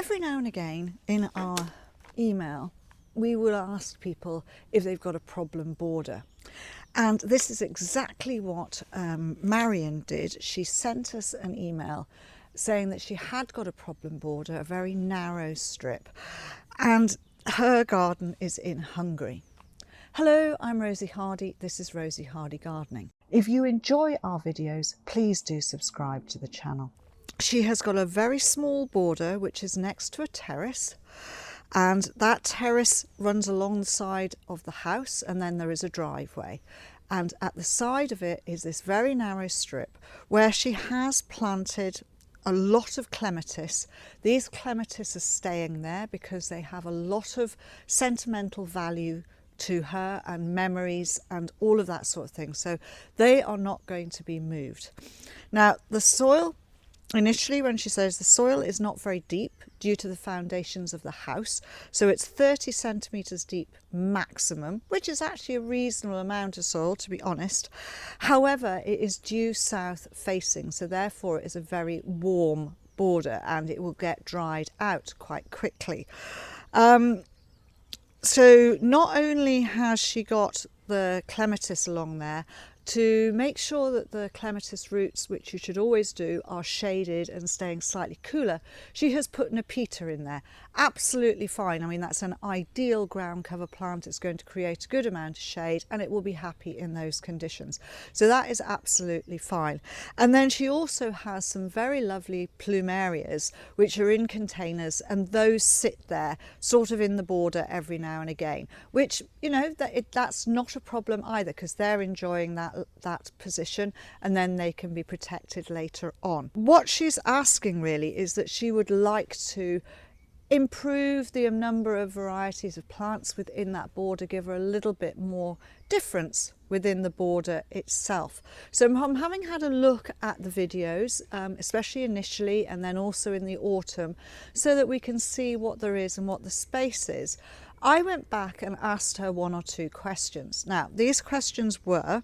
Every now and again in our email, we will ask people if they've got a problem border. And this is exactly what Mariann did. She sent us an email saying that she had got a problem border, a very narrow strip, and her garden is in Hungary. Hello, I'm Rosy Hardy. This is Rosy Hardy Gardening. If you enjoy our videos, please do subscribe to the channel. She has got a very small border which is next to a terrace, and that terrace runs along the side of the house, and then there is a driveway, and at the side of it is this very narrow strip where she has planted a lot of clematis. These clematis are staying there because they have a lot of sentimental value to her and memories and all of that sort of thing, so they are not going to be moved. Now the soil, initially when she says the soil is not very deep due to the foundations of the house, so it's 30 centimetres deep maximum, which is actually a reasonable amount of soil, to be honest. However, it is due south facing, so therefore it is a very warm border and it will get dried out quite quickly. So not only has she got the clematis along there, to make sure that the clematis roots, which you should always do, are shaded and staying slightly cooler, she has put Nepeta in there. Absolutely fine. I mean, that's an ideal ground cover plant. It's going to create a good amount of shade and it will be happy in those conditions. So that is absolutely fine. And then she also has some very lovely plumerias which are in containers, and those sit there sort of in the border every now and again, which, you know, that's not a problem either, because they're enjoying that position and then they can be protected later on. What she's asking really is that she would like to improve the number of varieties of plants within that border, give her a little bit more difference within the border itself. So I'm having had a look at the videos, especially initially and then also in the autumn, so that we can see what there is and what the space is. I went back and asked her one or two questions. Now, these questions were,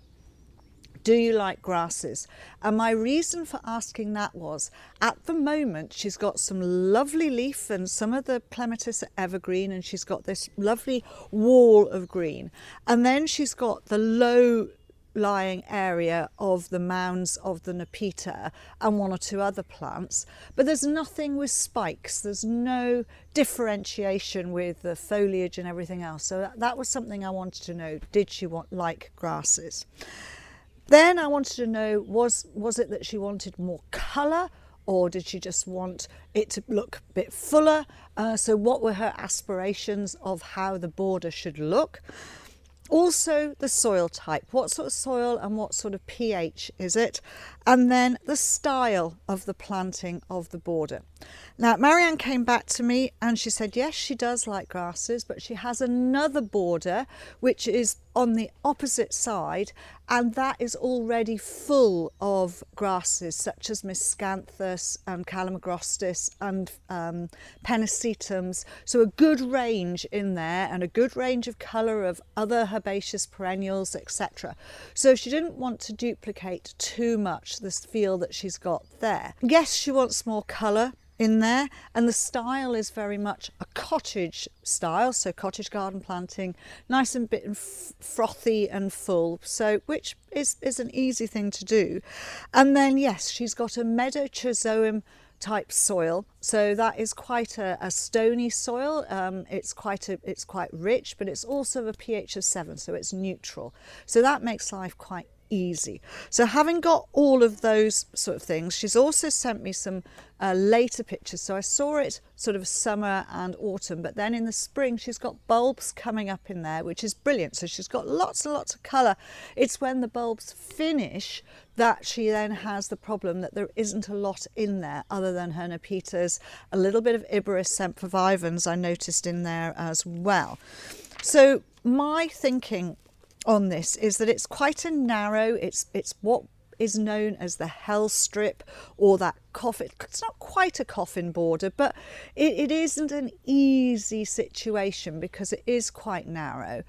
do you like grasses? And my reason for asking that was, at the moment she's got some lovely leaf and some of the clematis are evergreen, and she's got this lovely wall of green, and then she's got the low lying area of the mounds of the Nepeta and one or two other plants, but there's nothing with spikes. There's no differentiation with the foliage and everything else. So that was something I wanted to know. Did she like grasses? Then I wanted to know, was it that she wanted more colour, or did she just want it to look a bit fuller? So what were her aspirations of how the border should look? Also the soil type, what sort of soil and what sort of pH is it? And then the style of the planting of the border. Now Mariann came back to me and she said yes, she does like grasses, but she has another border which is on the opposite side, and that is already full of grasses such as miscanthus and calamagrostis and pennisetums. So a good range in there and a good range of colour of other herbaceous perennials, etc. So she didn't want to duplicate too much this field that she's got there. Yes, she wants more colour in there, and the style is very much a cottage style, so cottage garden planting, nice and bit and frothy and full, so which is an easy thing to do. And then yes, she's got a meadow trizoem type soil, so that is quite a stony soil. It's quite rich, but it's also a pH of 7, so it's neutral, so that makes life quite easy. So having got all of those sort of things, she's also sent me some later pictures. So I saw it sort of summer and autumn, but then in the spring she's got bulbs coming up in there, which is brilliant. So she's got lots and lots of colour. It's when the bulbs finish that she then has the problem that there isn't a lot in there other than her Nepetas, a little bit of Iberis sempervivans I noticed in there as well. So my thinking on this is that it's quite a narrow, it's what is known as the hell strip, or that coffin, it's not quite a coffin border, but it isn't an easy situation because it is quite narrow.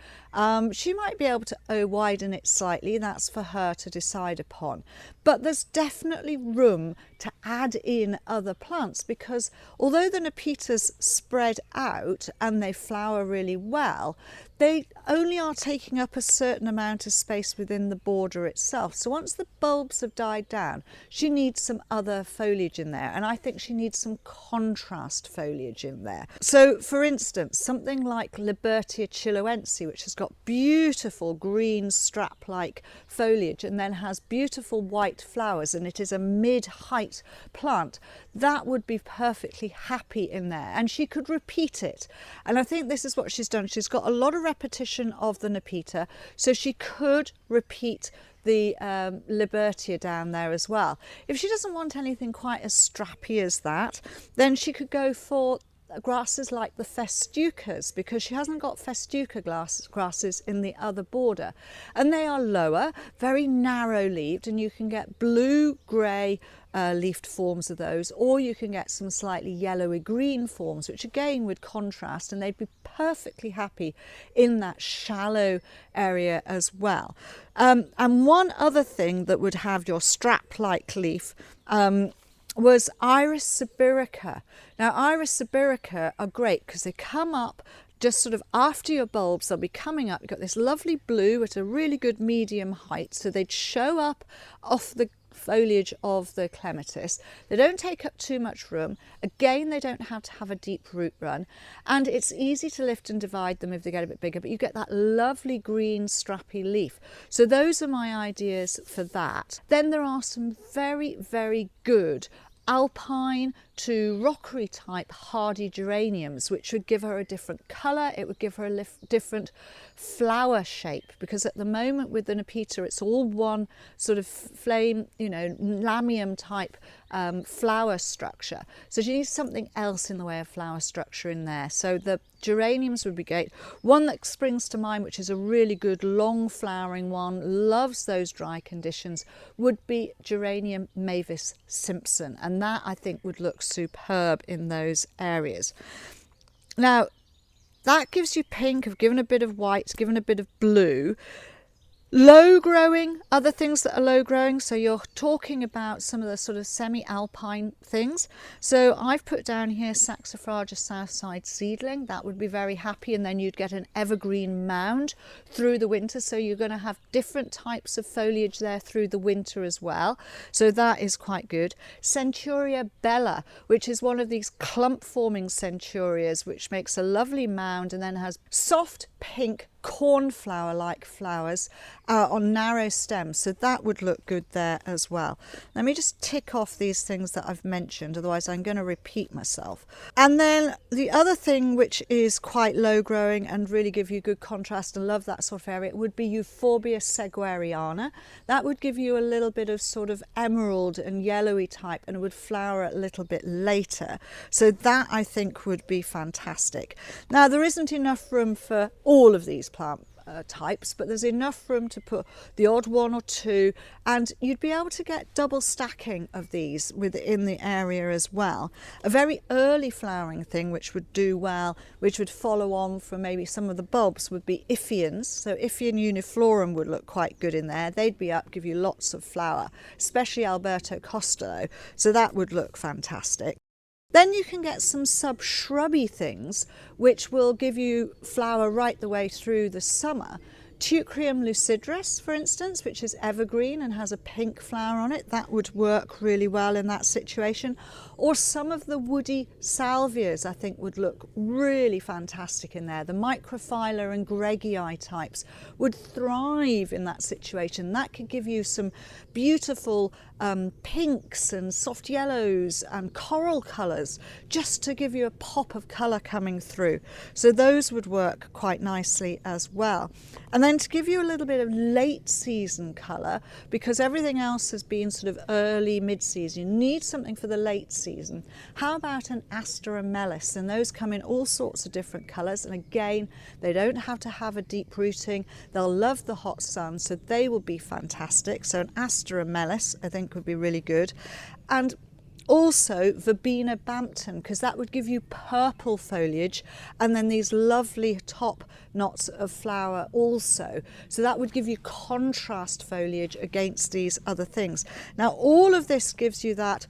She might be able to widen it slightly, that's for her to decide upon. But there's definitely room to add in other plants, because although the Nepetas spread out and they flower really well, they only are taking up a certain amount of space within the border itself. So once the bulbs have died down, she needs some other foliage in there, and I think she needs some contrast foliage in there. So for instance, something like Libertia chiloense, which has got beautiful green strap-like foliage and then has beautiful white flowers, and it is a mid-height plant, that would be perfectly happy in there, and she could repeat it. And I think this is what she's done. She's got a lot of repetition of the Nepeta, so she could repeat the Libertia down there as well. If she doesn't want anything quite as strappy as that, then she could go for grasses like the festucas, because she hasn't got festuca grasses in the other border, and they are lower, very narrow leaved, and you can get blue grey leafed forms of those, or you can get some slightly yellowy green forms, which again would contrast, and they'd be perfectly happy in that shallow area as well. And one other thing that would have your strap-like leaf was Iris sibirica. Now, Iris sibirica are great because they come up just sort of after your bulbs. They'll be coming up. You've got this lovely blue at a really good medium height, so they'd show up off the foliage of the clematis. They don't take up too much room. Again, they don't have to have a deep root run, and it's easy to lift and divide them if they get a bit bigger, but you get that lovely green strappy leaf. So those are my ideas for that. Then there are some very, very good alpine to rockery type hardy geraniums, which would give her a different colour. It would give her a different flower shape, because at the moment with the Nepeta it's all one sort of flame, you know, lamium type flower structure. So she needs something else in the way of flower structure in there. So the geraniums would be great. One that springs to mind, which is a really good long flowering one, loves those dry conditions, would be Geranium Mavis Simpson, and that I think would look superb in those areas. Now that gives you pink, I've given a bit of white, given a bit of blue. Low growing, other things that are low growing, so you're talking about some of the sort of semi-alpine things. So I've put down here Saxifraga Southside seedling. That would be very happy, and then you'd get an evergreen mound through the winter, so you're going to have different types of foliage there through the winter as well, so that is quite good. Centuria bella, which is one of these clump forming centurias, which makes a lovely mound and then has soft pink cornflower like flowers on narrow stems, so that would look good there as well. Let me just tick off these things that I've mentioned, otherwise I'm going to repeat myself. And then the other thing which is quite low growing and really give you good contrast and love that sort of area would be Euphorbia segueriana. That would give you a little bit of sort of emerald and yellowy type, and it would flower a little bit later, so that I think would be fantastic. Now there isn't enough room for all of these plant types, but there's enough room to put the odd one or two, and you'd be able to get double stacking of these within the area as well. A very early flowering thing which would do well, which would follow on from maybe some of the bulbs, would be Iphians. So Iphian uniflorum would look quite good in there. They'd be up, give you lots of flower, especially Alberto Costello, so that would look fantastic. Then you can get some sub-shrubby things which will give you flower right the way through the summer. Teucrium lucidris, for instance, which is evergreen and has a pink flower on it, that would work really well in that situation. Or some of the woody salvias I think would look really fantastic in there. The microphylla and gregii types would thrive in that situation. That could give you some beautiful pinks and soft yellows and coral colours, just to give you a pop of colour coming through. So those would work quite nicely as well. And then to give you a little bit of late season colour, because everything else has been sort of early mid-season, you need something for the late season. How about an Aster amelis? And those come in all sorts of different colours, and again they don't have to have a deep rooting. They'll love the hot sun, so they will be fantastic. So an Aster amelis I think would be really good. And Also Verbena Bampton, because that would give you purple foliage and then these lovely top knots of flower also. So that would give you contrast foliage against these other things. Now all of this gives you that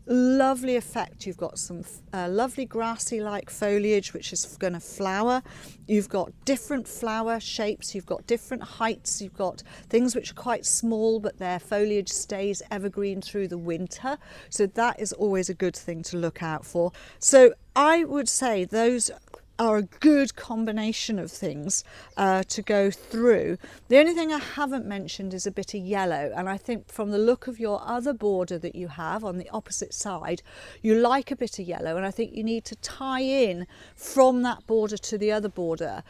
lovely effect. You've got some lovely grassy like foliage which is going to flower. You've got different flower shapes, you've got different heights, you've got things which are quite small but their foliage stays evergreen through the winter, so that is always a good thing to look out for. So I would say those are a good combination of things to go through. The only thing I haven't mentioned is a bit of yellow, and I think from the look of your other border that you have on the opposite side, you like a bit of yellow, and I think you need to tie in from that border to the other border.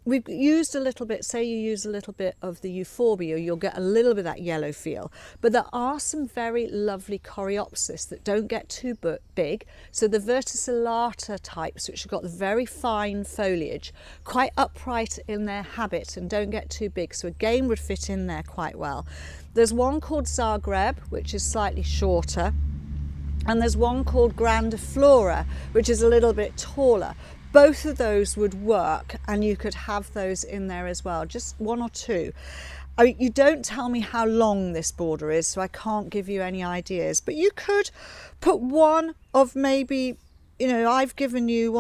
We've used a little bit, say you use a little bit of the euphorbia, you'll get a little bit of that yellow feel, but there are some very lovely coreopsis that don't get too big. So the verticillata types, which have got the very fine foliage, quite upright in their habit and don't get too big, so again would fit in there quite well. There's one called Zagreb, which is slightly shorter, and there's one called Grandiflora, which is a little bit taller. Both of those would work, and you could have those in there as well, just one or two. I mean, you don't tell me how long this border is, so I can't give you any ideas, but you could put one of maybe, you know, I've given you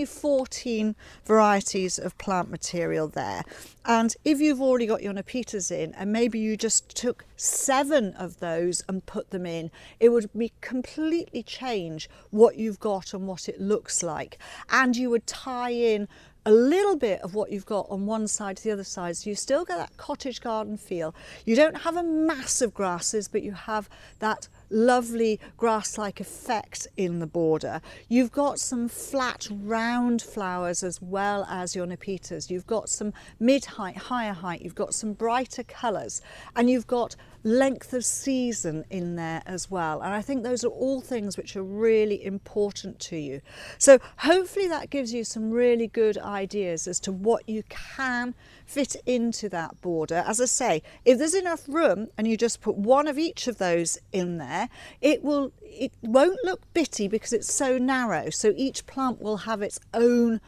14 varieties of plant material there, and if you've already got your Nepetas in and maybe you just took 7 of those and put them in, it would be completely change what you've got and what it looks like, and you would tie in a little bit of what you've got on one side to the other side, so you still get that cottage garden feel. You don't have a mass of grasses, but you have that lovely grass-like effect in the border. You've got some flat round flowers as well as your Nepetas. You've got some mid-height, higher height, you've got some brighter colours, and you've got length of season in there as well, and I think those are all things which are really important to you. So hopefully that gives you some really good ideas as to what you can fit into that border. As I say, if there's enough room and you just put one of each of those in there, it won't look bitty because it's so narrow, so each plant will have its own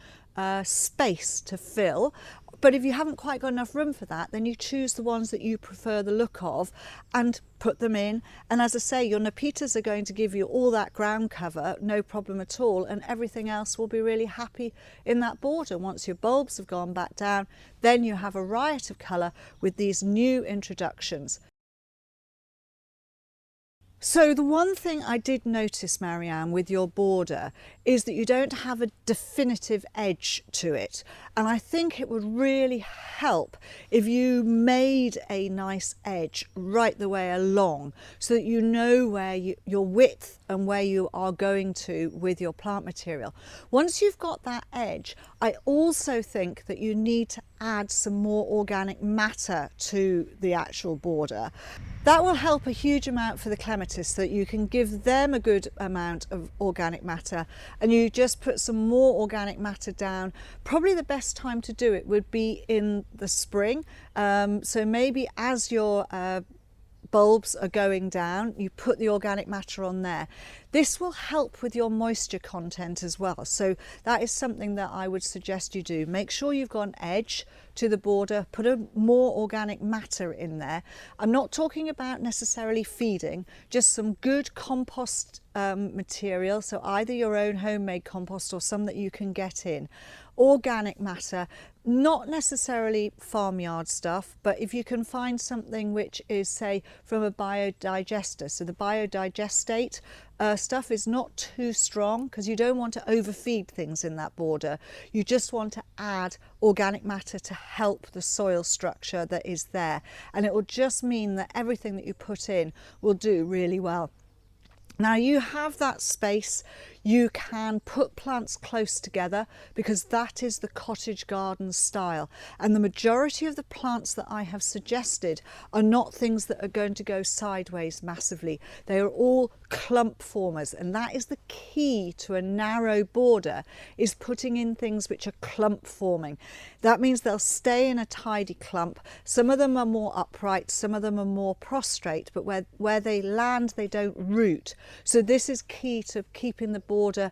space to fill. But if you haven't quite got enough room for that, then you choose the ones that you prefer the look of and put them in. And as I say, your Nepetas are going to give you all that ground cover, no problem at all, and everything else will be really happy in that border. Once your bulbs have gone back down, then you have a riot of colour with these new introductions. So the one thing I did notice, Mariann, with your border is that you don't have a definitive edge to it, and I think it would really help if you made a nice edge right the way along so that you know where your width and where you are going to with your plant material. Once you've got that edge, I also think that you need to add some more organic matter to the actual border. That will help a huge amount for the clematis, so that you can give them a good amount of organic matter, and you just put some more organic matter down. Probably the best time to do it would be in the spring, so maybe as your bulbs are going down, you put the organic matter on there. This will help with your moisture content as well, so that is something that I would suggest you do. Make sure you've got an edge to the border, put a more organic matter in there. I'm not talking about necessarily feeding, just some good compost material, so either your own homemade compost or some that you can get in. Organic matter, not necessarily farmyard stuff, but if you can find something which is, say, from a biodigester, so the biodigestate stuff is not too strong, because you don't want to overfeed things in that border. You just want to add organic matter to help the soil structure that is there, and it will just mean that everything that you put in will do really well. Now you have that space, You can put plants close together because that is the cottage garden style. And the majority of the plants that I have suggested are not things that are going to go sideways massively. They are all clump formers, and that is the key to a narrow border, is putting in things which are clump forming. That means they'll stay in a tidy clump. Some of them are more upright, some of them are more prostrate, but where they land, they don't root. So this is key to keeping the border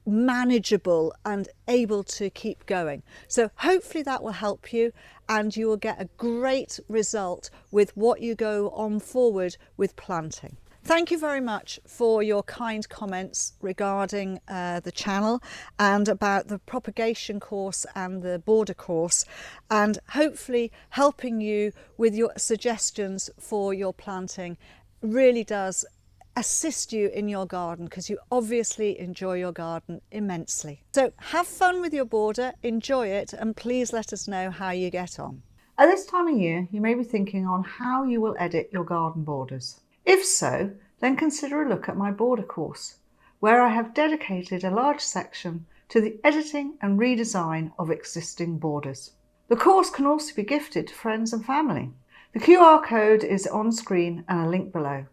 manageable and able to keep going. So hopefully that will help you, and you will get a great result with what you go on forward with planting. Thank you very much for your kind comments regarding the channel and about the propagation course and the border course, and hopefully helping you with your suggestions for your planting really does assist you in your garden, because you obviously enjoy your garden immensely. So have fun with your border, enjoy it, and please let us know how you get on. At this time of year, you may be thinking on how you will edit your garden borders. If so, then consider a look at my border course, where I have dedicated a large section to the editing and redesign of existing borders. The course can also be gifted to friends and family. The QR code is on screen and a link below.